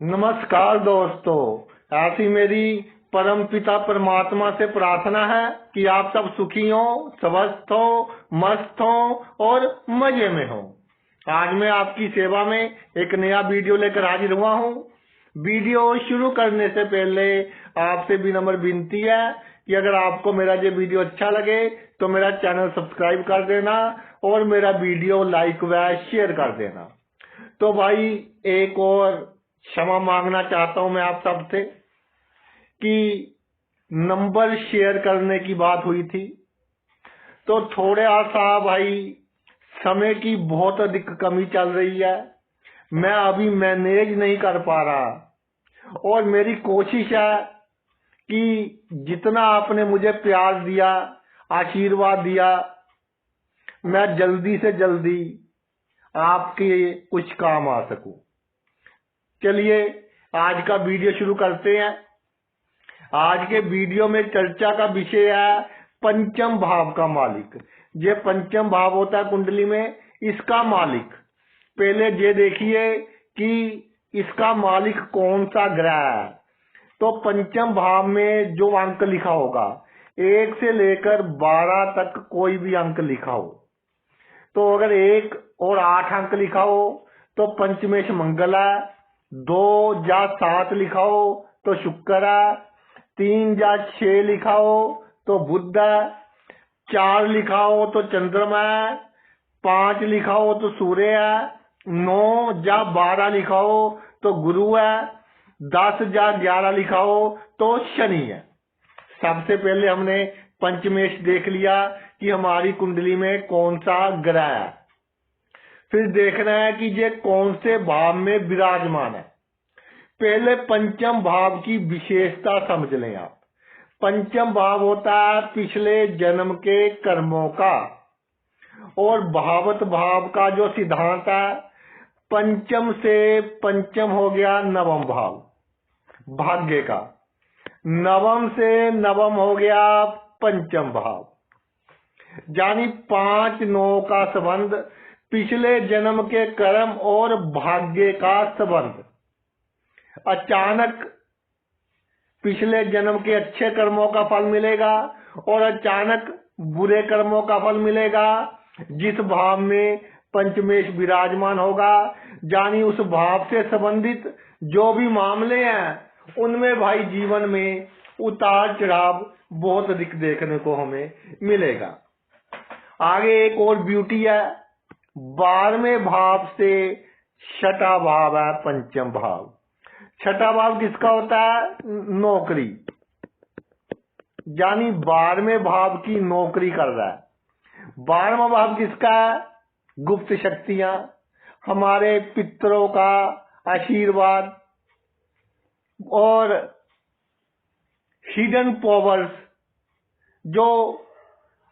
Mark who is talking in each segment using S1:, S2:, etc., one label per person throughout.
S1: नमस्कार दोस्तों, ऐसी मेरी परम पिता परमात्मा से प्रार्थना है कि आप सब सुखी हो, स्वस्थ हो, मस्त हो और मजे में हो। आज मैं आपकी सेवा में एक नया वीडियो लेकर हाजिर हुआ हूँ। वीडियो शुरू करने से पहले आपसे विनम्र विनती है कि अगर आपको मेरा ये वीडियो अच्छा लगे तो मेरा चैनल सब्सक्राइब कर देना और मेरा वीडियो लाइक व शेयर कर देना। तो भाई, एक और क्षमा मांगना चाहता हूं मैं आप सबसे कि नंबर शेयर करने की बात हुई थी, तो थोड़ा सा भाई समय की बहुत अधिक कमी चल रही है। मैं अभी मैनेज नहीं कर पा रहा और मेरी कोशिश है कि जितना आपने मुझे प्यार दिया, आशीर्वाद दिया, मैं जल्दी से जल्दी आपके कुछ काम आ सकूं। चलिए आज का वीडियो शुरू करते हैं। आज के वीडियो में चर्चा का विषय है पंचम भाव का मालिक। ये पंचम भाव होता है कुंडली में, इसका मालिक। पहले ये देखिए कि इसका मालिक कौन सा ग्रह है। तो पंचम भाव में जो अंक लिखा होगा, 1 से लेकर 12 तक कोई भी अंक लिखा हो, तो अगर 1 और 8 अंक लिखा हो तो पंचमेश मंगल है। 2 या 7 लिखा हो तो शुक्र है। 3 या 6 लिखा हो तो बुध है। 4 लिखा हो तो चंद्रमा है। 5 लिखा हो तो सूर्य है। 9 या 12 लिखा हो तो गुरु है। 10 या 11 लिखा हो तो शनि है। सबसे पहले हमने पंचमेश देख लिया कि हमारी कुंडली में कौन सा ग्रह है। फिर देखना है कि ये कौन से भाव में विराजमान है। पहले पंचम भाव की विशेषता समझ लें आप। पंचम भाव होता है पिछले जन्म के कर्मों का, और भावत भाव का जो सिद्धांत है, पंचम से पंचम हो गया नवम भाव भाग्य का। नवम से नवम हो गया पंचम भाव, यानी 5-9 का संबंध पिछले जन्म के कर्म और भाग्य का संबंध। अचानक पिछले जन्म के अच्छे कर्मों का फल मिलेगा और अचानक बुरे कर्मों का फल मिलेगा। जिस भाव में पंचमेश विराजमान होगा, यानी उस भाव से संबंधित जो भी मामले हैं उनमें भाई जीवन में उतार चढ़ाव बहुत अधिक देखने को हमें मिलेगा। आगे एक और ब्यूटी है, 12वें भाव से छठा भाव है पंचम भाव। छठा भाव किसका होता है? नौकरी, यानी 12वें भाव की नौकरी कर रहा है। 12वां भाव किसका है? गुप्त शक्तियां, हमारे पितरों का आशीर्वाद और हिडन पावर्स जो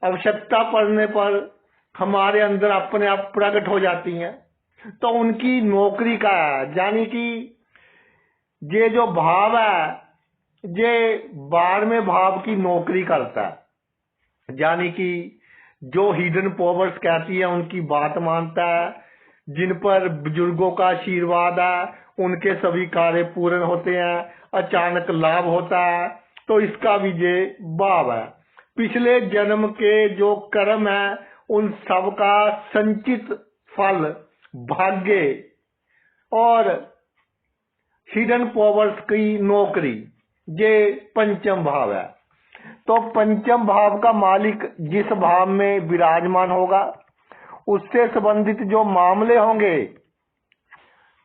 S1: आवश्यकता पड़ने पर हमारे अंदर अपने आप प्रकट हो जाती हैं, तो उनकी नौकरी का है। यानी कि ये जो भाव है ये 12वें भाव की नौकरी करता है, यानी कि जो हिडन पावर्स कहती है उनकी बात मानता है। जिन पर बुजुर्गों का आशीर्वाद है उनके सभी कार्य पूर्ण होते हैं, अचानक लाभ होता है। तो इसका भी ये भाव है। पिछले जन्म के जो कर्म है उन सब का संचित फल, भाग्य और हिडन पावर्स की नौकरी, ये पंचम भाव है। तो पंचम भाव का मालिक जिस भाव में विराजमान होगा उससे संबंधित जो मामले होंगे,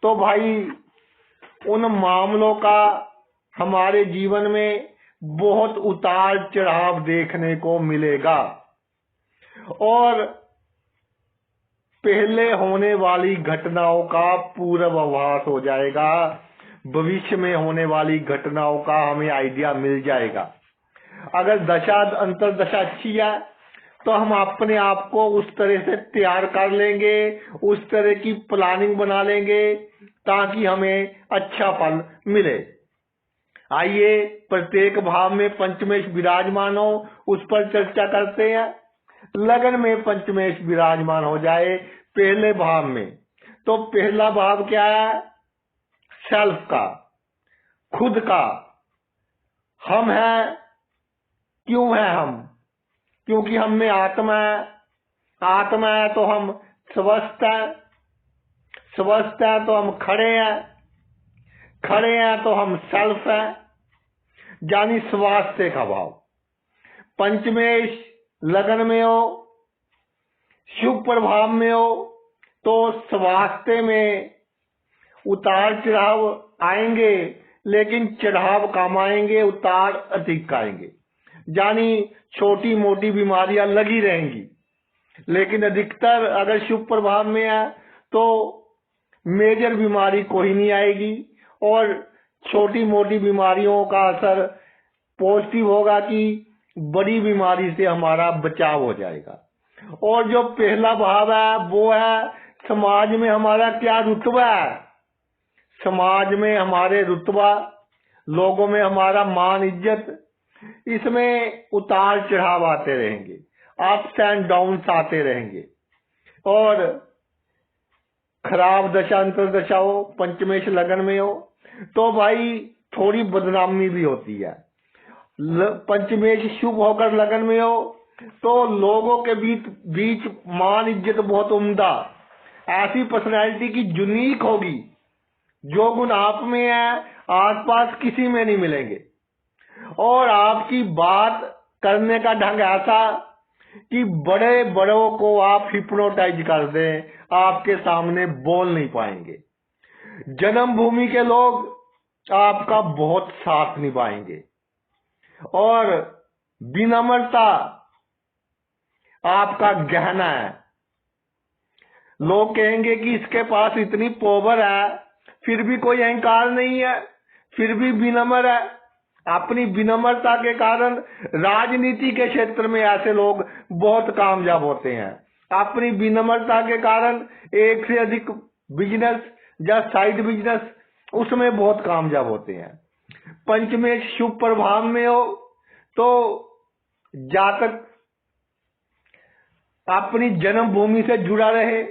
S1: तो भाई उन मामलों का हमारे जीवन में बहुत उतार चढ़ाव देखने को मिलेगा और पहले होने वाली घटनाओं का पूर्वाभास हो जाएगा। भविष्य में होने वाली घटनाओं का हमें आइडिया मिल जाएगा। अगर दशा अंतर्दशा अच्छी है तो हम अपने आप को उस तरह से तैयार कर लेंगे, उस तरह की प्लानिंग बना लेंगे ताकि हमें अच्छा फल मिले। आइए प्रत्येक भाव में पंचमेश विराजमान हो उस पर चर्चा करते हैं। लगन में पंचमेश विराजमान हो जाए पहले भाव में, तो पहला भाव क्या है? सेल्फ का, खुद का। हम है, क्यों है हम? क्योंकि हम में आत्मा है। आत्मा है तो हम स्वस्थ है, स्वस्थ है तो हम खड़े हैं, खड़े हैं तो हम सेल्फ है, यानी स्वास्थ्य का भाव। पंचमेश लगन में हो, शुभ प्रभाव में हो, तो स्वास्थ्य में उतार चढ़ाव आएंगे, लेकिन चढ़ाव कम आएंगे, उतार अधिक आएंगे। यानी छोटी मोटी बीमारियां लगी रहेंगी, लेकिन अधिकतर अगर शुभ प्रभाव में है तो मेजर बीमारी कोई नहीं आएगी, और छोटी मोटी बीमारियों का असर पॉजिटिव होगा कि बड़ी बीमारी से हमारा बचाव हो जाएगा। और जो पहला भाव है वो है समाज में हमारा क्या रुतबा है। समाज में हमारे रुतबा, लोगों में हमारा मान इज्जत, इसमें उतार चढ़ाव आते रहेंगे, अप्स एंड डाउन्स आते रहेंगे। और खराब दशा अंतर्दशा हो, पंचमेश लगन में हो, तो भाई थोड़ी बदनामी भी होती है। पंचमेश शुभ होकर लगन में हो तो लोगों के बीच मान इज्जत बहुत उम्दा, ऐसी पर्सनैलिटी की यूनिक होगी। जो गुण आप में है आसपास किसी में नहीं मिलेंगे। और आपकी बात करने का ढंग ऐसा कि बड़े बड़ों को आप हिप्नोटाइज कर दें, आपके सामने बोल नहीं पाएंगे। जन्मभूमि के लोग आपका बहुत साथ निभाएंगे। और विनम्रता आपका गहना है। लोग कहेंगे कि इसके पास इतनी पावर है, फिर भी कोई अहंकार नहीं है, फिर भी विनम्र है। अपनी विनम्रता के कारण राजनीति के क्षेत्र में ऐसे लोग बहुत कामयाब होते हैं। अपनी विनम्रता के कारण एक से अधिक बिजनेस या साइड बिजनेस, उसमें बहुत कामयाब होते हैं। पंचमेश शुभ प्रभाव में हो तो जातक अपनी जन्मभूमि से जुड़ा रहे,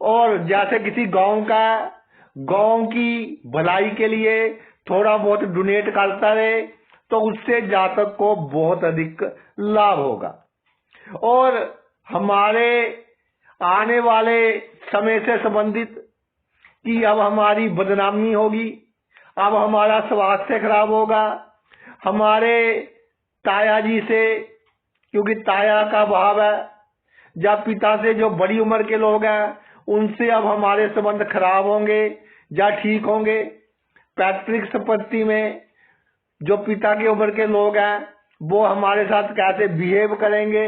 S1: और जैसे किसी गांव की भलाई के लिए थोड़ा बहुत डोनेट करता रहे, तो उससे जातक को बहुत अधिक लाभ होगा। और हमारे आने वाले समय से संबंधित कि अब हमारी बदनामी होगी, अब हमारा स्वास्थ्य खराब होगा, हमारे ताया जी से, क्योंकि ताया का भाव है, जब पिता से जो बड़ी उम्र के लोग हैं उनसे अब हमारे संबंध खराब होंगे या ठीक होंगे। पैतृक संपत्ति में जो पिता की उम्र के लोग हैं वो हमारे साथ कैसे बिहेव करेंगे,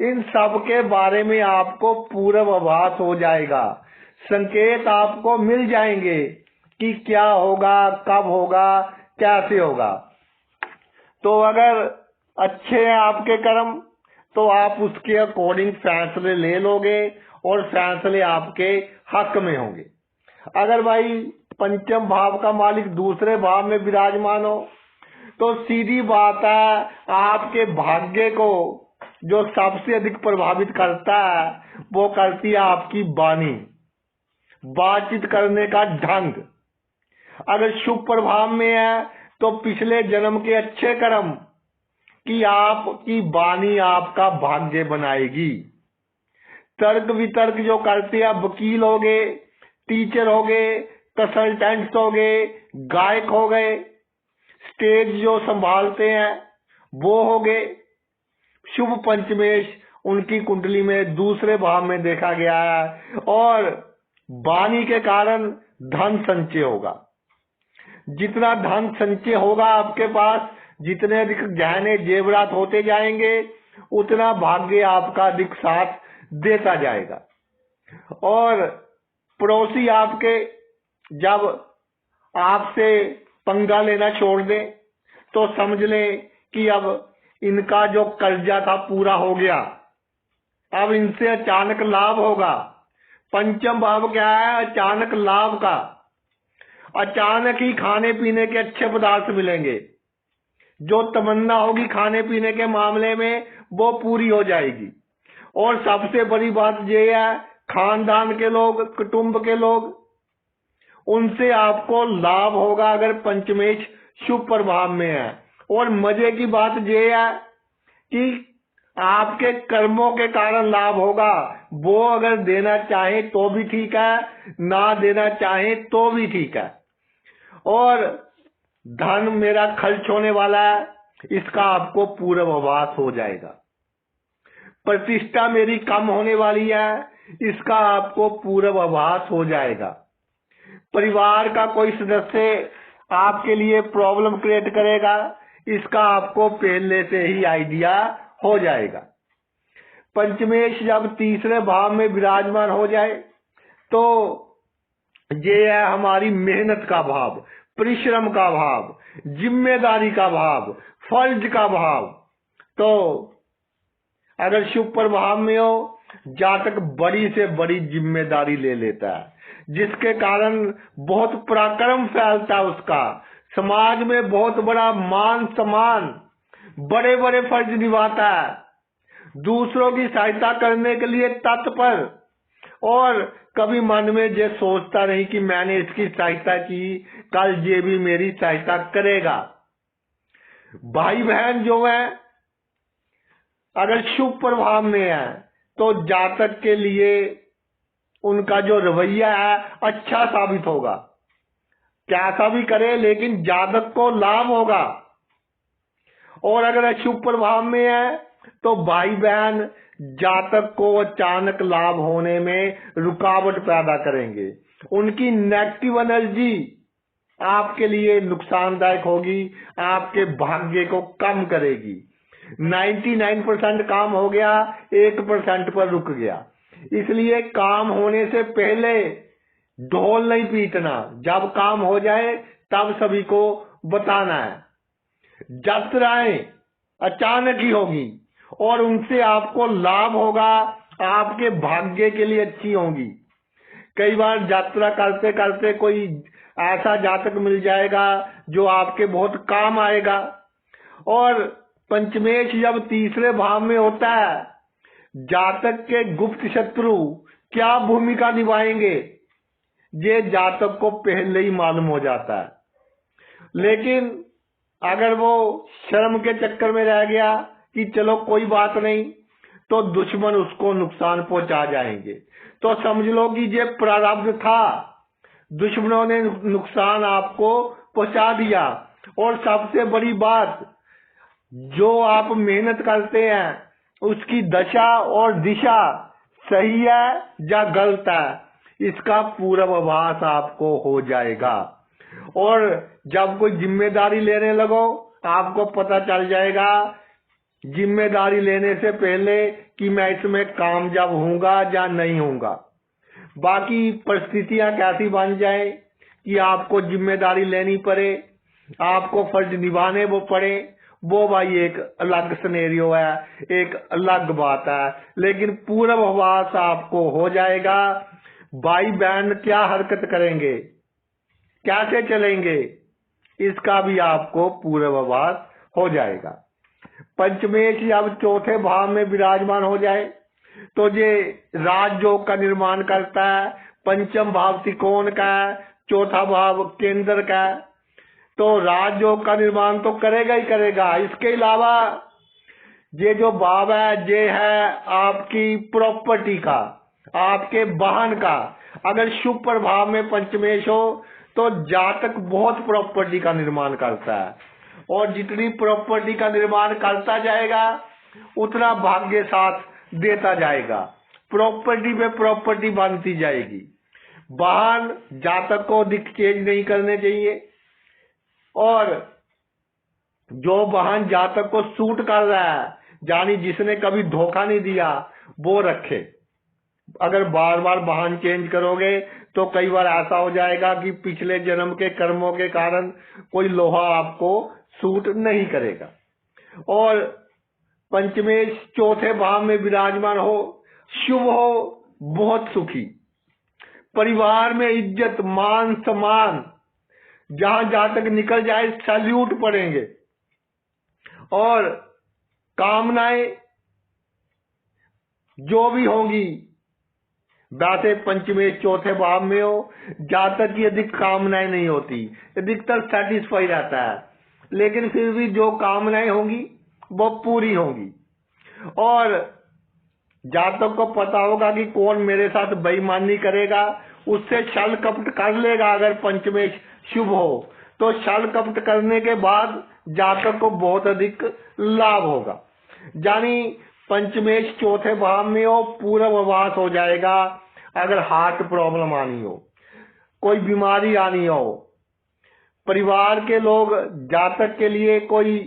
S1: इन सब के बारे में आपको पूर्वाभास हो जाएगा। संकेत आपको मिल जाएंगे कि क्या होगा, कब होगा, कैसे होगा। तो अगर अच्छे हैं आपके कर्म तो आप उसके अकॉर्डिंग फैसले ले लोगे और फैसले आपके हक में होंगे। अगर भाई पंचम भाव का मालिक दूसरे भाव में विराजमान हो तो सीधी बात है, आपके भाग्य को जो सबसे अधिक प्रभावित करता है वो करती है आपकी वाणी, बातचीत करने का ढंग। अगर शुभ प्रभाव में है तो पिछले जन्म के अच्छे कर्म कि आपकी वाणी आपका भाग्य बनाएगी। तर्क वितर्क जो करते हैं, वकील हो गए, टीचर हो गए, कंसल्टेंट्स हो गए, गायक हो गए, स्टेज जो संभालते हैं वो हो गए, शुभ पंचमेश उनकी कुंडली में दूसरे भाव में देखा गया है। और वाणी के कारण धन संचय होगा। जितना धन संचय होगा आपके पास, जितने अधिक गहने जेवरात होते जाएंगे, उतना भाग्य आपका अधिक साथ देता जाएगा। और पड़ोसी आपके जब आपसे पंगा लेना छोड़ दे तो समझ ले कि अब इनका जो कर्जा था पूरा हो गया, अब इनसे अचानक लाभ होगा। पंचम भाव क्या है? अचानक लाभ का। अचानक ही खाने पीने के अच्छे पदार्थ मिलेंगे। जो तमन्ना होगी खाने पीने के मामले में वो पूरी हो जाएगी। और सबसे बड़ी बात ये है, खानदान के लोग, कुटुंब के लोग, उनसे आपको लाभ होगा अगर पंचमेश शुभ प्रभाव में है। और मजे की बात यह है कि आपके कर्मों के कारण लाभ होगा। वो अगर देना चाहे तो भी ठीक है, ना देना चाहे तो भी ठीक है। और धन मेरा खर्च होने वाला है, इसका आपको पूर्वाभास हो जाएगा। प्रतिष्ठा मेरी कम होने वाली है, इसका आपको पूर्वाभास हो जाएगा। परिवार का कोई सदस्य आपके लिए प्रॉब्लम क्रिएट करेगा, इसका आपको पहले से ही आइडिया हो जाएगा। पंचमेश जब तीसरे भाव में विराजमान हो जाए तो ये है हमारी मेहनत का भाव, परिश्रम का भाव, जिम्मेदारी का भाव, फर्ज का भाव। तो अगर शुभ प्रभाव में हो, जातक बड़ी से बड़ी जिम्मेदारी ले लेता है, जिसके कारण बहुत पराक्रम फैलता है उसका, समाज में बहुत बड़ा मान सम्मान, बड़े बड़े फर्ज निभाता है, दूसरों की सहायता करने के लिए तत्पर, और कभी मन में ये सोचता नहीं कि मैंने इसकी सहायता की, कल ये भी मेरी सहायता करेगा। भाई बहन जो है अगर शुभ प्रभाव में है तो जातक के लिए उनका जो रवैया है अच्छा साबित होगा। कैसा भी करे लेकिन जातक को लाभ होगा। और अगर अशुभ प्रभाव में है तो भाई बहन जातक को अचानक लाभ होने में रुकावट पैदा करेंगे। उनकी नेगेटिव एनर्जी आपके लिए नुकसानदायक होगी, आपके भाग्य को कम करेगी। 99% काम हो गया, 1% पर रुक गया। इसलिए काम होने से पहले ढोल नहीं पीटना, जब काम हो जाए तब सभी को बताना है। यात्राएं अचानक ही होगी और उनसे आपको लाभ होगा, आपके भाग्य के लिए अच्छी होंगी। कई बार यात्रा करते करते कोई ऐसा जातक मिल जाएगा जो आपके बहुत काम आएगा। और पंचमेश जब तीसरे भाव में होता है, जातक के गुप्त शत्रु क्या भूमिका निभाएंगे ये जातक को पहले ही मालूम हो जाता है। लेकिन अगर वो शर्म के चक्कर में रह गया कि चलो कोई बात नहीं, तो दुश्मन उसको नुकसान पहुंचा जाएंगे। तो समझ लो कि ये प्रारब्ध था, दुश्मनों ने नुकसान आपको पहुंचा दिया। और सबसे बड़ी बात, जो आप मेहनत करते हैं उसकी दशा और दिशा सही है या गलत है, इसका पूर्वाभास आपको हो जाएगा। और जब कोई जिम्मेदारी लेने लगो आपको पता चल जाएगा जिम्मेदारी लेने से पहले कि मैं इसमें कामयाब हूंगा या नहीं हूंगा। बाकी परिस्थितियां कैसी बन जाए कि आपको जिम्मेदारी लेनी पड़े, आपको फर्ज निभाने वो पड़े, वो भाई एक अलग सिनेरियो है, एक अलग बात है। लेकिन पूर्वाभास आपको हो जाएगा। भाई बहन क्या हरकत करेंगे, कैसे चलेंगे, इसका भी आपको पूर्वाभास हो जाएगा। पंचमेश जब चौथे भाव में विराजमान हो जाए तो ये राजयोग का निर्माण करता है। पंचम भाव त्रिकोण का है, चौथा भाव केंद्र का है, तो राजयोग का निर्माण तो करेगा ही करेगा। इसके अलावा ये जो भाव है ये है आपकी प्रॉपर्टी का, आपके वाहन का। अगर शुभ प्रभाव में पंचमेश हो तो जातक बहुत प्रॉपर्टी का निर्माण करता है, और जितनी प्रॉपर्टी का निर्माण करता जाएगा उतना भाग्य साथ देता जाएगा। प्रॉपर्टी पे प्रॉपर्टी बनती जाएगी। वाहन जातक को अधिक चेंज नहीं करने चाहिए, और जो वाहन जातक को सूट कर रहा है, यानी जिसने कभी धोखा नहीं दिया, वो रखे। अगर बार बार वाहन चेंज करोगे तो कई बार ऐसा हो जाएगा कि पिछले जन्म के कर्मों के कारण कोई लोहा आपको सूट नहीं करेगा। और पंचमेश चौथे भाव में विराजमान हो, शुभ हो, बहुत सुखी, परिवार में इज्जत मान सम्मान, जहां जातक निकल जाए सैल्यूट पड़ेंगे। और कामनाएं जो भी होंगी वैसे पंचमेश चौथे भाव में हो, जहां तक की अधिक कामनाएं नहीं होती, अधिकतर सेटिस्फाई रहता है, लेकिन फिर भी जो कामनाएं होंगी वो पूरी होंगी। और जातक को पता होगा कि कौन मेरे साथ बेईमानी करेगा, उससे छल कपट कर लेगा। अगर पंचमेश शुभ हो तो छल कपट करने के बाद जातक को बहुत अधिक लाभ होगा। यानी पंचमेश चौथे भाव में हो, पूर्वाभास हो जाएगा। अगर हार्ट प्रॉब्लम आनी हो, कोई बीमारी आनी हो, परिवार के लोग जातक के लिए कोई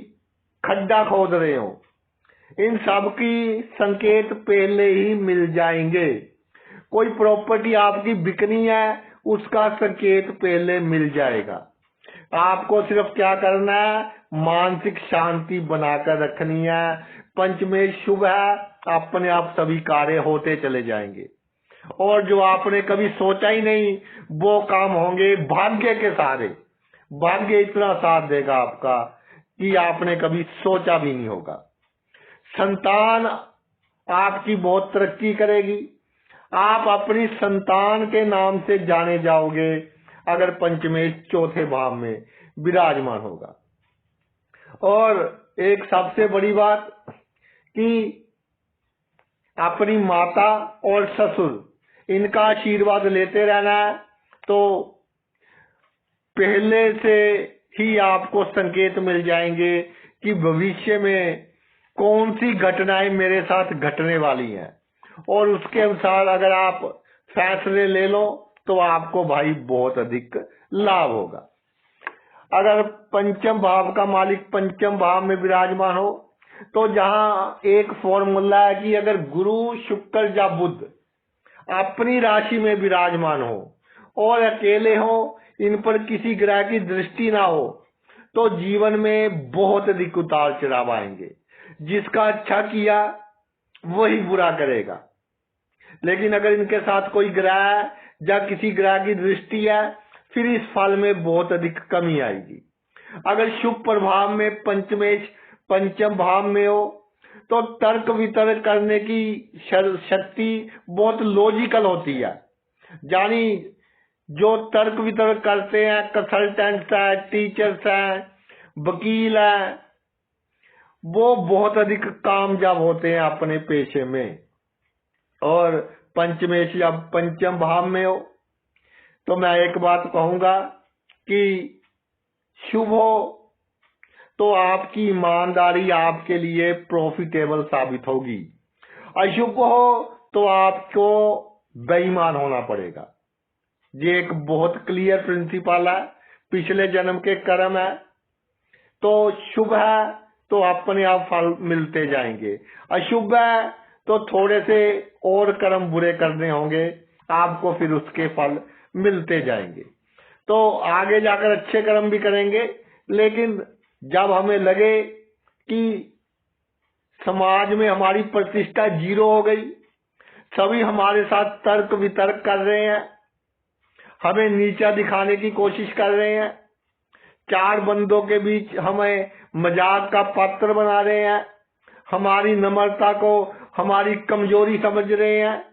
S1: खड्डा खोद रहे हो, इन सब की संकेत पहले ही मिल जाएंगे। कोई प्रॉपर्टी आपकी बिकनी है, उसका संकेत पहले मिल जाएगा। आपको सिर्फ क्या करना है, मानसिक शांति बनाकर रखनी है। पंचमेश शुभ है, अपने आप सभी कार्य होते चले जाएंगे और जो आपने कभी सोचा ही नहीं वो काम होंगे भाग्य के सहारे। भाग्य इतना साथ देगा आपका कि आपने कभी सोचा भी नहीं होगा। संतान आपकी बहुत तरक्की करेगी। आप अपनी संतान के नाम से जाने जाओगे अगर पंचमेश चौथे भाव में विराजमान होगा। और एक सबसे बड़ी बात कि अपनी माता और ससुर इनका आशीर्वाद लेते रहना है। तो पहले से ही आपको संकेत मिल जाएंगे कि भविष्य में कौन सी घटनाएं मेरे साथ घटने वाली हैं, और उसके अनुसार अगर आप फैसले ले लो तो आपको भाई बहुत अधिक लाभ होगा। अगर पंचम भाव का मालिक पंचम भाव में विराजमान हो तो जहां एक फॉर्मूला है कि अगर गुरु शुक्र या बुध अपनी राशि में विराजमान हो और अकेले हो, इन पर किसी ग्रह की दृष्टि ना हो, तो जीवन में बहुत अधिक उतार चढ़ाव आएंगे। जिसका अच्छा किया वही बुरा करेगा। लेकिन अगर इनके साथ कोई ग्रह है या किसी ग्रह की दृष्टि है, फिर इस फल में बहुत अधिक कमी आएगी। अगर शुभ प्रभाव में पंचमेश पंचम भाव में हो तो तर्क वितर्क करने की शक्ति बहुत लॉजिकल होती है। यानी जो तर्क वितर्क करते हैं, कंसल्टेंट्स हैं, टीचर्स हैं, वकील हैं, वो बहुत अधिक कामयाब होते हैं अपने पेशे में। और पंचमेश या पंचम भाव में हो तो मैं एक बात कहूंगा कि शुभ हो तो आपकी ईमानदारी आपके लिए प्रॉफिटेबल साबित होगी। अशुभ हो तो आपको बेईमान होना पड़ेगा। ये एक बहुत क्लियर प्रिंसिपल है, पिछले जन्म के कर्म है। तो शुभ है तो अपने आप फल मिलते जाएंगे, अशुभ है तो थोड़े से और कर्म बुरे करने होंगे, आपको फिर उसके फल मिलते जाएंगे। तो आगे जाकर अच्छे कर्म भी करेंगे, लेकिन जब हमें लगे कि समाज में हमारी प्रतिष्ठा जीरो हो गई, सभी हमारे साथ तर्क वितर्क कर रहे हैं, हमें नीचा दिखाने की कोशिश कर रहे हैं, चार बंदों के बीच हमें मजाक का पात्र बना रहे हैं, हमारी नम्रता को हमारी कमजोरी समझ रहे हैं,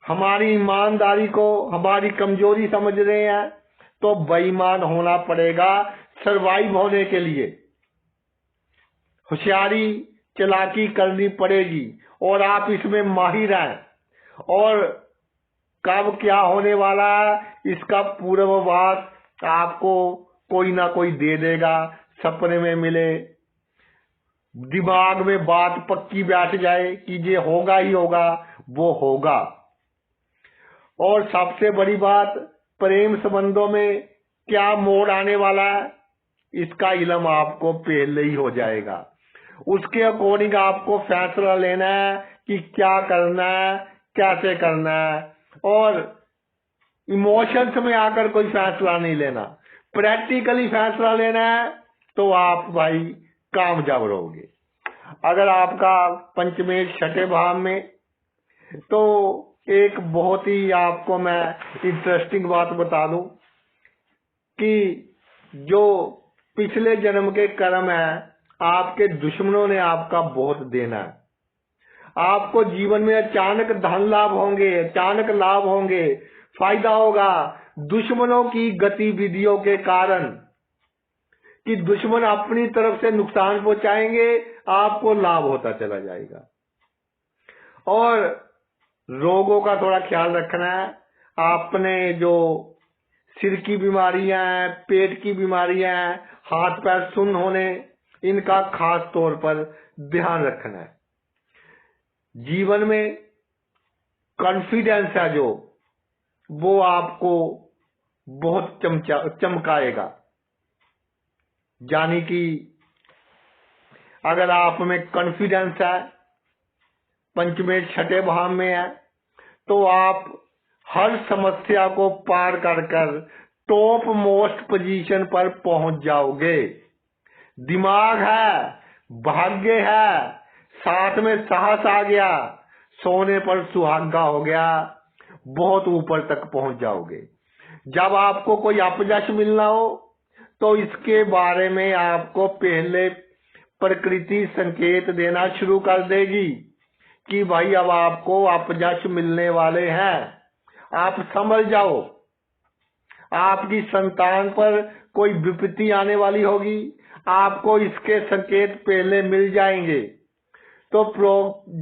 S1: हमारी ईमानदारी को हमारी कमजोरी समझ रहे हैं, तो बेईमान होना पड़ेगा सरवाइव होने के लिए। होशियारी चालाकी करनी पड़ेगी और आप इसमें माहिर हैं। और कब क्या होने वाला है इसका पूर्वाभास आपको कोई ना कोई दे देगा। सपने में मिले, दिमाग में बात पक्की बैठ जाए कि ये होगा ही होगा, वो होगा। और सबसे बड़ी बात, प्रेम संबंधों में क्या मोड़ आने वाला है इसका इल्म आपको पहले ही हो जाएगा। उसके अकॉर्डिंग आपको फैसला लेना है कि क्या करना है, कैसे करना है। और इमोशंस में आकर कोई फैसला नहीं लेना, प्रैक्टिकली फैसला लेना है, तो आप भाई कामयाब रहोगे। अगर आपका पंचमेश छठे भाव में, तो एक बहुत ही आपको मैं इंटरेस्टिंग बात बता दूं कि जो पिछले जन्म के कर्म है, आपके दुश्मनों ने आपका बहुत देना है। आपको जीवन में अचानक धन लाभ होंगे, अचानक लाभ होंगे, फायदा होगा दुश्मनों की गतिविधियों के कारण, कि दुश्मन अपनी तरफ से नुकसान पहुंचाएंगे, आपको लाभ होता चला जाएगा। और रोगों का थोड़ा ख्याल रखना है। आपने जो सिर की बीमारियां हैं, पेट की बीमारियां हैं, हाथ पैर सुन्न होने, इनका खास तौर पर ध्यान रखना है। जीवन में कॉन्फिडेंस है जो, वो आपको बहुत चमकाएगा। यानी कि अगर आप में कॉन्फिडेंस है, पंचमे छठे भाव में है, तो आप हर समस्या को पार कर कर टॉप मोस्ट पोजीशन पर पहुंच जाओगे। दिमाग है, भाग्य है, साथ में साहस आ गया, सोने पर सुहागा हो गया, बहुत ऊपर तक पहुंच जाओगे। जब आपको कोई अपयश मिलना हो तो इसके बारे में आपको पहले प्रकृति संकेत देना शुरू कर देगी कि भाई अब आपको अपयश मिलने वाले हैं, आप समझ जाओ। आपकी संतान पर कोई विपत्ति आने वाली होगी, आपको इसके संकेत पहले मिल जाएंगे। तो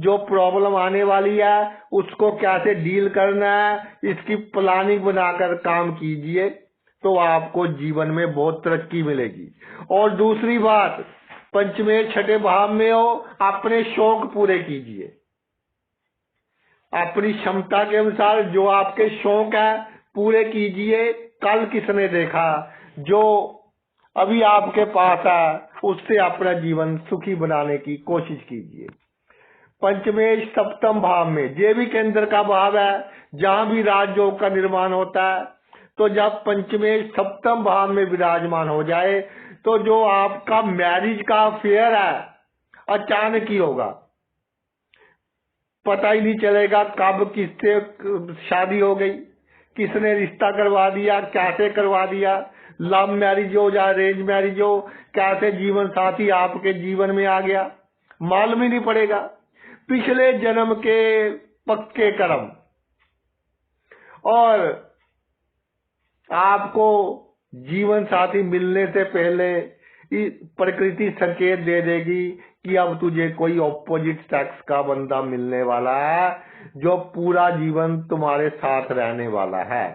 S1: जो प्रॉब्लम आने वाली है उसको कैसे डील करना है, इसकी प्लानिंग बनाकर काम कीजिए, तो आपको जीवन में बहुत तरक्की मिलेगी। और दूसरी बात, पंचमे छठे भाव में हो, अपने शौक पूरे कीजिए। अपनी क्षमता के अनुसार जो आपके शौक है पूरे कीजिए। कल किसने देखा, जो अभी आपके पास है उससे अपना जीवन सुखी बनाने की कोशिश कीजिए। पंचमे सप्तम भाव में, ये भी केंद्र का भाव है, जहां भी राजयोग का निर्माण होता है। तो जब पंचमे सप्तम भाव में विराजमान हो जाए तो जो आपका मैरिज का अफेयर है अचानक ही होगा, पता ही नहीं चलेगा कब किससे शादी हो गई, किसने रिश्ता करवा दिया, कैसे करवा दिया, लव मैरिज हो या अरेंज मैरिज हो, कैसे जीवन साथी आपके जीवन में आ गया, मालूम ही नहीं पड़ेगा। पिछले जन्म के पक्के कर्म। और आपको जीवन साथी मिलने से पहले प्रकृति संकेत दे देगी कि अब तुझे कोई ऑपोजिट सेक्स का बंदा मिलने वाला है जो पूरा जीवन तुम्हारे साथ रहने वाला है।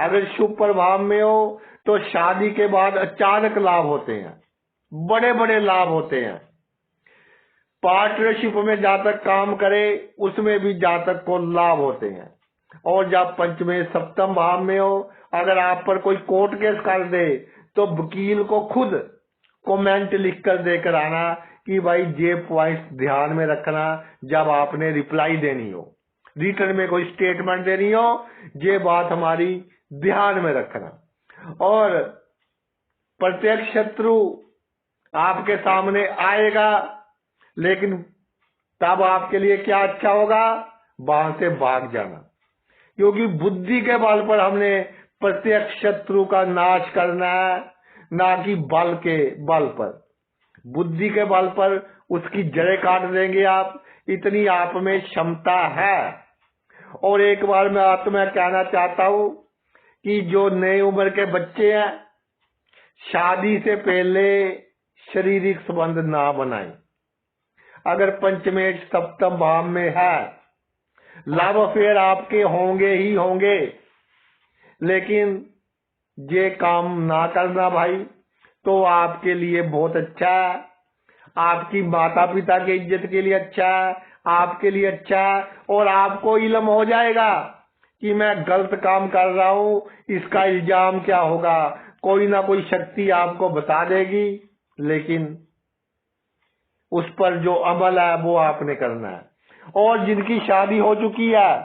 S1: अगर शुभ प्रभाव में हो तो शादी के बाद अचानक लाभ होते हैं, बड़े बड़े लाभ होते हैं। पार्टनरशिप में जातक काम करे उसमें भी जातक को लाभ होते हैं। और जब पंचमे सप्तम भाव में हो, अगर आप पर कोई कोर्ट केस कर दे तो वकील को खुद कमेंट लिख कर देकर आना कि भाई ये पॉइंट ध्यान में रखना जब आपने रिप्लाई देनी हो, रिटर्न में कोई स्टेटमेंट देनी हो, ये बात हमारी ध्यान में रखना। और प्रत्यक्ष शत्रु आपके सामने आएगा, लेकिन तब आपके लिए क्या अच्छा होगा, वहां से भाग जाना, क्योंकि बुद्धि के बल पर हमने प्रत्यक्ष शत्रु का नाश करना है, ना कि बल के बल पर। बुद्धि के बल पर उसकी जड़ें काट देंगे आप, इतनी आप में क्षमता है। और एक बार मैं कहना चाहता हूं कि जो नई उम्र के बच्चे हैं, शादी से पहले शारीरिक संबंध ना बनाएं। अगर पंचमे सप्तम भाव में है, लव अफेयर आपके होंगे ही होंगे, लेकिन ये काम ना करना भाई तो आपके लिए बहुत अच्छा है, आपकी माता पिता की इज्जत के लिए अच्छा है, आपके लिए अच्छा है। और आपको इल्म हो जाएगा कि मैं गलत काम कर रहा हूं, इसका इल्जाम क्या होगा, कोई ना कोई शक्ति आपको बता देगी, लेकिन उस पर जो अमल है वो आपने करना है। और जिनकी शादी हो चुकी है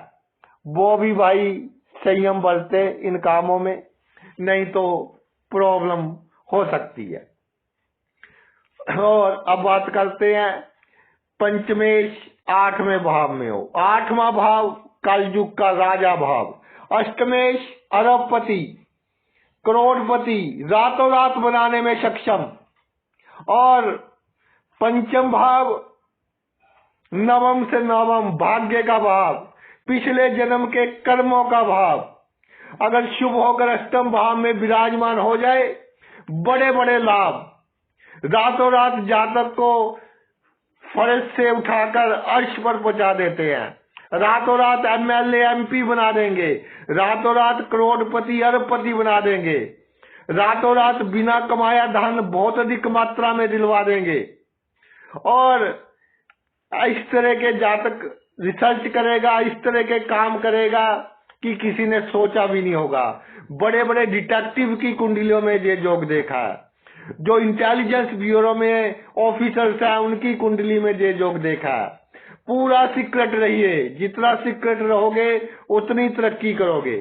S1: वो भी भाई संयम बरते इन कामों में, नहीं तो प्रॉब्लम हो सकती है। और अब बात करते हैं पंचमे आठवें भाव में हो। आठवां भाव कलयुग का राजा भाव, अष्टमेश अरबपति, करोड़पति, रातों रात बनाने में सक्षम। और पंचम भाव नवम से नवम भाग्य का भाव, पिछले जन्म के कर्मों का भाव अगर शुभ होकर अष्टम भाव में विराजमान हो जाए, बड़े बड़े लाभ, रातों रात जातक को फर्श से उठाकर अर्श पर पहुंचा देते हैं, रातों रात एमएलए एमपी बना देंगे, रातों रात करोड़पति अरबपति बना देंगे, रातों रात बिना कमाया धन बहुत अधिक मात्रा में दिलवा देंगे। और इस तरह के जातक रिसर्च करेगा, इस तरह के काम करेगा कि किसी ने सोचा भी नहीं होगा। बड़े बड़े डिटेक्टिव की कुंडलियों में ये योग देखा है, जो इंटेलिजेंस ब्यूरो में ऑफिसर्स हैं उनकी कुंडली में ये योग देखा है। पूरा सीक्रेट रहिए, जितना सीक्रेट रहोगे उतनी तरक्की करोगे।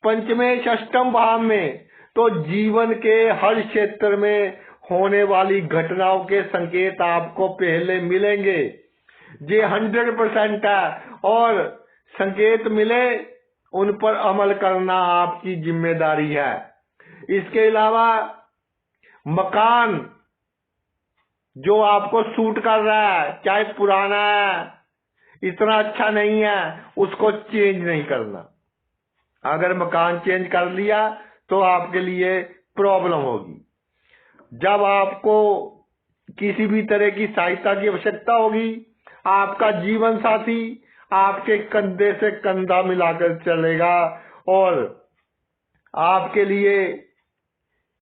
S1: पंचमेश अष्टम भाव में तो जीवन के हर क्षेत्र में होने वाली घटनाओं के संकेत आपको पहले मिलेंगे, ये 100% है। और संकेत मिले उन पर अमल करना आपकी जिम्मेदारी है। इसके अलावा मकान जो आपको सूट कर रहा है, चाहे पुराना है, इतना अच्छा नहीं है, उसको चेंज नहीं करना। अगर मकान चेंज कर लिया तो आपके लिए प्रॉब्लम होगी। जब आपको किसी भी तरह की सहायता की आवश्यकता होगी, आपका जीवन साथी आपके कंधे से कंधा मिलाकर चलेगा और आपके लिए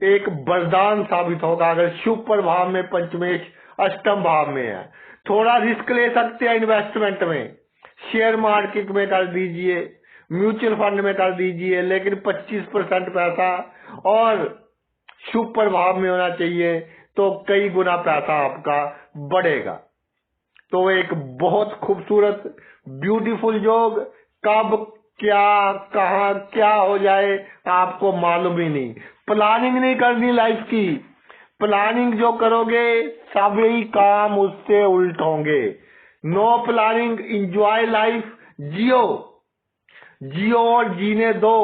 S1: एक वरदान साबित होगा। अगर शुभ प्रभाव में पंचमेश अष्टम भाव में है, थोड़ा रिस्क ले सकते हैं इन्वेस्टमेंट में, शेयर मार्केट में कर दीजिए, म्यूचुअल फंड में कर दीजिए, लेकिन 25% पैसा और शुभ प्रभाव में होना चाहिए, तो कई गुना पैसा आपका बढ़ेगा। तो एक बहुत खूबसूरत ब्यूटीफुल योग, कब क्या कहाँ क्या हो जाए आपको मालूम ही नहीं। प्लानिंग नहीं करनी लाइफ की, प्लानिंग जो करोगे सभी काम उससे उल्ट होंगे। No planning, enjoy life, Jio Jio और जीने दो।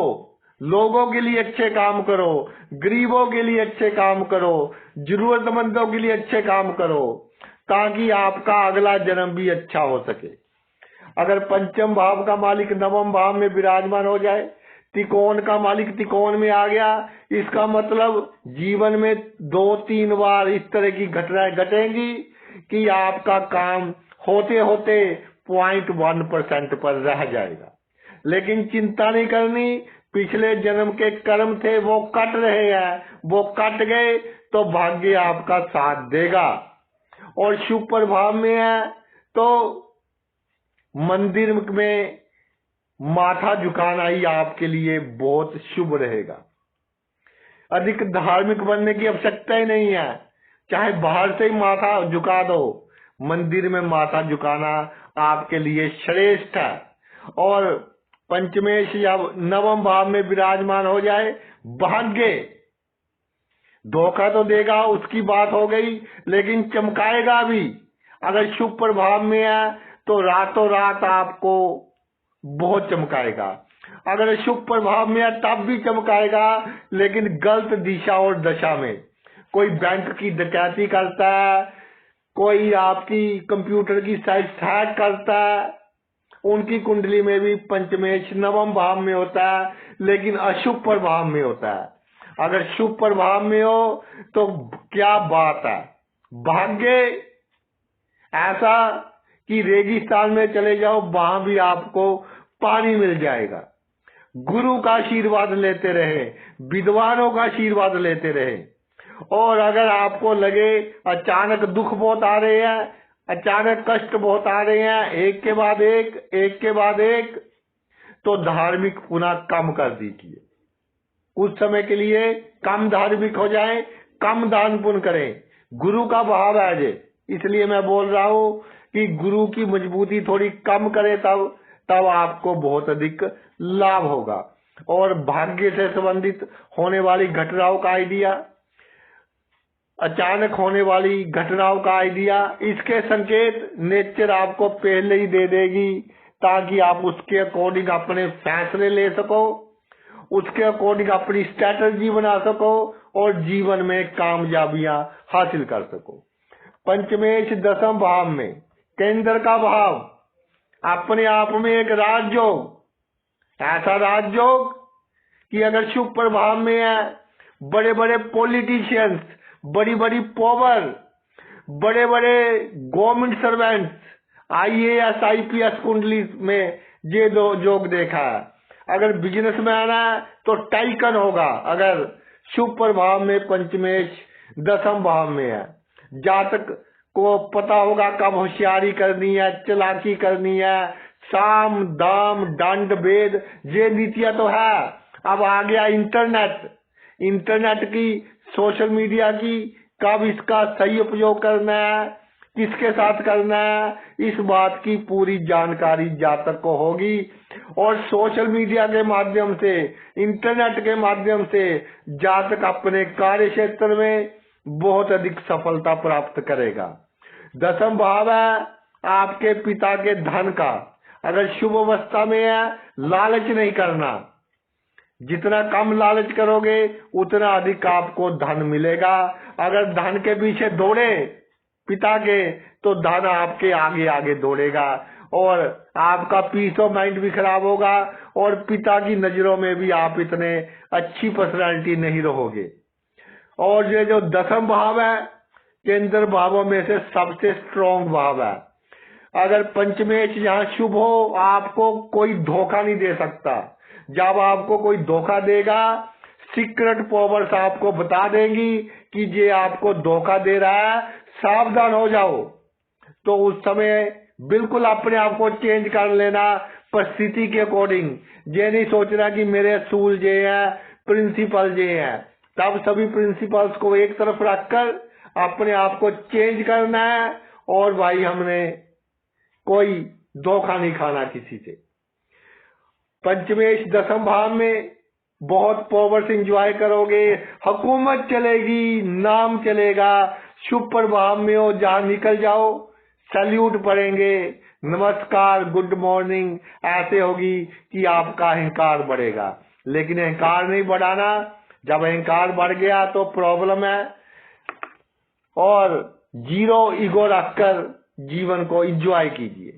S1: लोगों के लिए अच्छे काम करो, गरीबों के लिए अच्छे काम करो, जरूरतमंदों के लिए अच्छे काम करो, ताकि आपका अगला जन्म भी अच्छा हो सके। अगर पंचम भाव का मालिक नवम भाव में विराजमान हो जाए, त्रिकोण का मालिक त्रिकोण में आ गया, इसका मतलब जीवन में 2-3 बार इस तरह की घटनाएं घटेंगी कि आपका काम होते होते 0.1% पर रह जाएगा। लेकिन चिंता नहीं करनी, पिछले जन्म के कर्म थे वो कट रहे हैं, वो कट गए तो भाग्य आपका साथ देगा। और शुभ प्रभाव में है तो मंदिर में माथा झुकाना ही आपके लिए बहुत शुभ रहेगा। अधिक धार्मिक बनने की आवश्यकता ही नहीं है, चाहे बाहर से ही माथा झुका दो, मंदिर में माथा झुकाना आपके लिए श्रेष्ठ है। और पंचमेश या नवम भाव में विराजमान हो जाए, भाग्य धोखा तो देगा, उसकी बात हो गई, लेकिन चमकाएगा भी। अगर शुभ प्रभाव में है तो रातों रात आपको बहुत चमकाएगा। अगर शुभ प्रभाव में है तब भी चमकाएगा, लेकिन गलत दिशा और दशा में। कोई बैंक की डकैती करता है, कोई आपकी कंप्यूटर की साइट हैक करता है, उनकी कुंडली में भी पंचमेश नवम भाव में होता है, लेकिन अशुभ प्रभाव में होता है। अगर शुभ प्रभाव में हो तो क्या बात है, भाग्य ऐसा कि रेगिस्तान में चले जाओ, वहां भी आपको पानी मिल जाएगा। गुरु का आशीर्वाद लेते रहे, विद्वानों का आशीर्वाद लेते रहे। और अगर आपको लगे अचानक दुख बहुत आ रहे हैं, अचानक कष्ट बहुत आ रहे हैं, एक के बाद एक, तो धार्मिक पुनः कम कर दीजिए। कुछ समय के लिए कम धार्मिक हो जाएं, कम दान पुण्य करें। गुरु का भाव है जे, इसलिए मैं बोल रहा हूं कि गुरु की मजबूती थोड़ी कम करे, तब आपको बहुत अधिक लाभ होगा। और भाग्य से संबंधित होने वाली घटनाओं का आइडिया, अचानक होने वाली घटनाओं का आइडिया, इसके संकेत नेचर आपको पहले ही दे देगी, ताकि आप उसके अकॉर्डिंग अपने फैसले ले सको, उसके अकॉर्डिंग अपनी स्ट्रैटेजी बना सको और जीवन में कामयाबियां हासिल कर सको। पंचमेश दसम भाव में केंद्र का भाव अपने आप में एक राजयोग, ऐसा राजयोग कि अगर शुभ प्रभाव में है, बड़े बड़े पॉलिटिशियंस, बड़ी बड़ी पावर, बड़े बड़े गवर्नमेंट सर्वेंट्स, IAS IPS कुंडली में ये दो योग देखा है। अगर बिजनेस में आना है तो टाइकन होगा अगर शुभ प्रभाव में पंचमेश दसम भाव में है। जातक को पता होगा कब होशियारी करनी है, चालाकी करनी है, साम दाम दंड भेद, ये नीतियां तो है। अब आ गया इंटरनेट की, सोशल मीडिया की, कब इसका सही उपयोग करना है, किसके साथ करना है, इस बात की पूरी जानकारी जातक को होगी। और सोशल मीडिया के माध्यम से, इंटरनेट के माध्यम से जातक अपने कार्य क्षेत्र में बहुत अधिक सफलता प्राप्त करेगा। दसम भाव है आपके पिता के धन का। अगर शुभ अवस्था में है, लालच नहीं करना, जितना कम लालच करोगे उतना अधिक आपको धन मिलेगा। अगर धन के पीछे दौड़े पिता के, तो धन आपके आगे आगे दौड़ेगा और आपका पीस ऑफ माइंड भी खराब होगा और पिता की नजरों में भी आप इतने अच्छी पर्सनालिटी नहीं रहोगे। और ये जो दसम भाव है, केंद्र भावों में से सबसे स्ट्रॉन्ग भाव है। अगर पंचमेश यहाँ शुभ हो, आपको कोई धोखा नहीं दे सकता। जब आपको कोई धोखा देगा, सीक्रेट पावर्स आपको बता देंगी कि ये आपको धोखा दे रहा है, सावधान हो जाओ। तो उस समय बिल्कुल अपने आप को चेंज कर लेना परिस्थिति के अकॉर्डिंग। ये नहीं सोचना कि मेरे असूल ये है, प्रिंसिपल ये है। तब सभी प्रिंसिपल्स को एक तरफ रखकर अपने आप को चेंज करना है और भाई हमने कोई धोखा नहीं खाना किसी से। पंचमेश दसम भाव में बहुत पावर्स एंजॉय करोगे, हुकूमत चलेगी, नाम चलेगा। शुभ प्रभाव में हो, जहां निकल जाओ सैल्यूट पड़ेंगे, नमस्कार, गुड मॉर्निंग, ऐसे होगी कि आपका अहंकार बढ़ेगा। लेकिन अहंकार नहीं बढ़ाना, जब अहंकार बढ़ गया तो प्रॉब्लम है। और जीरो ईगो रखकर जीवन को एंजॉय कीजिए।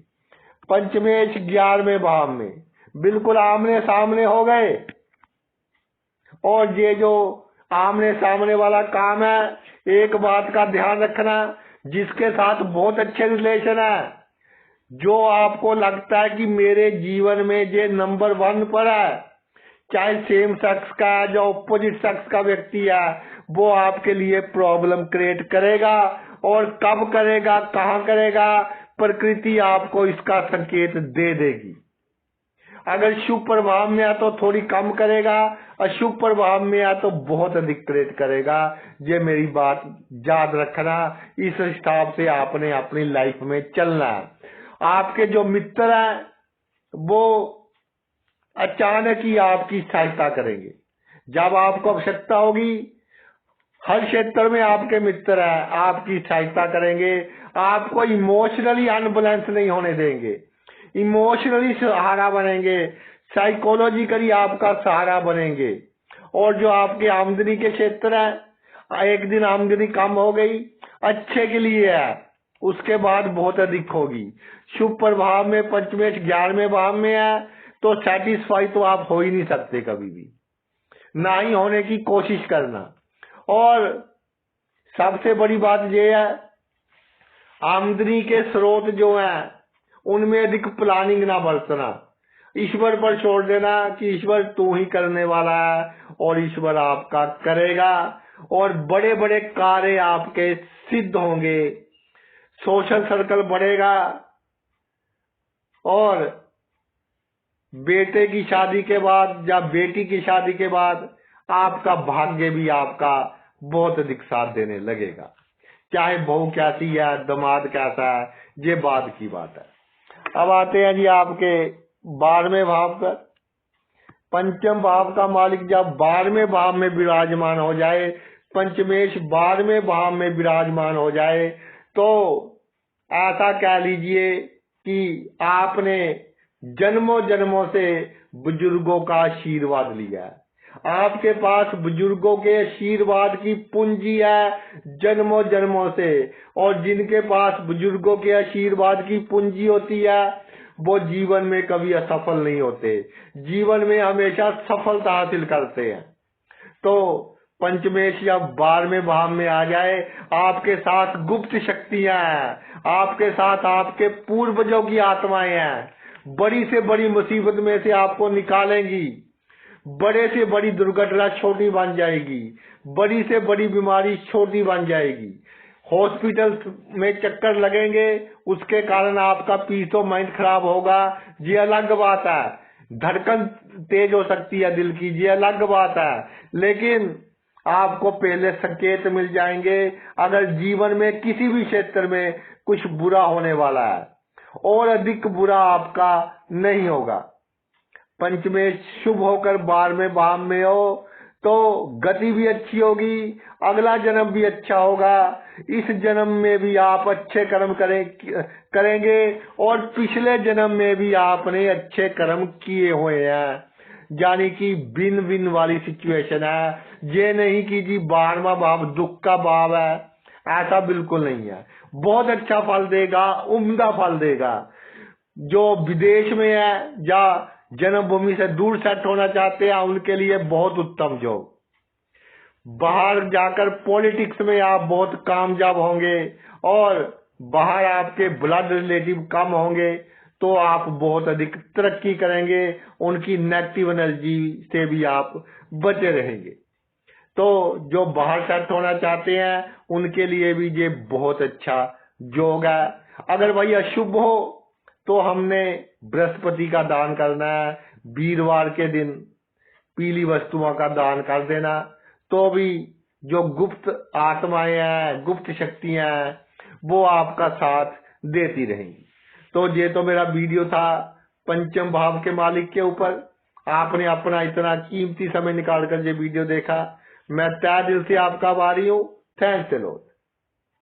S1: पंचमेश 11वें भाव में बिल्कुल आमने सामने हो गए, और ये जो आमने सामने वाला काम है, एक बात का ध्यान रखना, जिसके साथ बहुत अच्छे रिलेशन है, जो आपको लगता है कि मेरे जीवन में ये नंबर 1 पर है, चाहे सेम सेक्स का जो ऑपोजिट सेक्स का व्यक्ति है, वो आपके लिए प्रॉब्लम क्रिएट करेगा। और कब करेगा, कहां करेगा, प्रकृति आपको इसका संकेत दे देगी। अगर शुभ प्रभाव में है तो थोड़ी कम करेगा, अशुभ प्रभाव में है तो बहुत अधिक क्रिएट करेगा। ये मेरी बात याद रखना, इस हिसाब से आपने अपनी लाइफ में चलना है। आपके जो मित्र हैं वो अचानक ही आपकी सहायता करेंगे। जब आपको आवश्यकता होगी, हर क्षेत्र में आपके मित्र हैं, आपकी सहायता करेंगे। आपको इमोशनली अनबैलेंस नहीं होने देंगे, इमोशनली सहारा बनेंगे, साइकोलॉजिकली आपका सहारा बनेंगे। और जो आपके आमदनी के क्षेत्र है, एक दिन आमदनी कम हो गई, अच्छे के लिए है, उसके बाद बहुत अधिक होगी। शुभ प्रभाव में पंचमेश 11वें भाव में है, तो सेटिस्फाई तो आप हो ही नहीं सकते कभी भी, ना ही होने की कोशिश करना। और सबसे बड़ी बात यह है, आमदनी के स्रोत जो हैं उनमें अधिक प्लानिंग ना बरतना, ईश्वर पर छोड़ देना कि ईश्वर तू ही करने वाला है, और ईश्वर आपका करेगा। और बड़े बड़े कार्य आपके सिद्ध होंगे, सोशल सर्कल बढ़ेगा, और बेटे की शादी के बाद या बेटी की शादी के बाद आपका भाग्य भी आपका बहुत अधिक साथ देने लगेगा। चाहे बहू कैसी है, दामाद कैसा है, ये बाद की बात है। अब आते हैं जी आपके 12वें भाव पर। पंचम भाव का मालिक जब 12वें भाव में विराजमान हो जाए, पंचमेश 12वें भाव में विराजमान हो जाए, तो ऐसा कह लीजिए कि आपने जन्मों जन्मों से बुजुर्गों का आशीर्वाद लिया है। आपके पास बुजुर्गों के आशीर्वाद की पूंजी है जन्मों जन्मों से, और जिनके पास बुजुर्गों के आशीर्वाद की पूंजी होती है वो जीवन में कभी असफल नहीं होते, जीवन में हमेशा सफलता हासिल करते हैं। तो पंचमेश या 12वें भाव में आ जाए, आपके साथ गुप्त शक्तियां हैं, आपके साथ आपके पूर्वजों की आत्माएं हैं, बड़ी से बड़ी मुसीबत में से आपको निकालेंगी, बड़े से बड़ी दुर्घटना छोटी बन जाएगी, बड़ी से बड़ी बीमारी छोटी बन जाएगी। हॉस्पिटल में चक्कर लगेंगे, उसके कारण आपका पीस ऑफ माइंड खराब होगा, ये अलग बात है। धड़कन तेज हो सकती है दिल की, ये अलग बात है, लेकिन आपको पहले संकेत मिल जाएंगे अगर जीवन में किसी भी क्षेत्र में कुछ बुरा होने वाला है, और अधिक बुरा आपका नहीं होगा। पंचमेश शुभ होकर 12वें भाव में हो तो गति भी अच्छी होगी, अगला जन्म भी अच्छा होगा, इस जन्म में भी आप अच्छे कर्म करेंगे और पिछले जन्म में भी आपने अच्छे कर्म किए हुए हैं, यानी कि बिन बिन वाली सिचुएशन है। ये नहीं कि जी 12वां भाव दुख का भाव है, ऐसा बिल्कुल नहीं है। बहुत अच्छा फल देगा, उम्दा फल देगा। जो विदेश में है या जन्मभूमि से दूर सेट होना चाहते हैं उनके लिए बहुत उत्तम जॉब। बाहर जाकर पॉलिटिक्स में आप बहुत कामयाब होंगे, और बाहर आपके ब्लड रिलेटिव कम होंगे तो आप बहुत अधिक तरक्की करेंगे, उनकी नेगेटिव एनर्जी से भी आप बचे रहेंगे। तो जो बाहर सेट होना चाहते हैं उनके लिए भी ये बहुत अच्छा योग है। अगर भाई अशुभ हो तो हमने बृहस्पति का दान करना है, वीरवार के दिन पीली वस्तुओं का दान कर देना, तो भी जो गुप्त आत्माएं हैं, गुप्त शक्तियां हैं, वो आपका साथ देती रहेंगी। तो ये तो मेरा वीडियो था पंचम भाव के मालिक के ऊपर। आपने अपना इतना कीमती समय निकाल कर ये वीडियो देखा, मैं तहे दिल से आपका आभारी हूँ। Thanks a lot.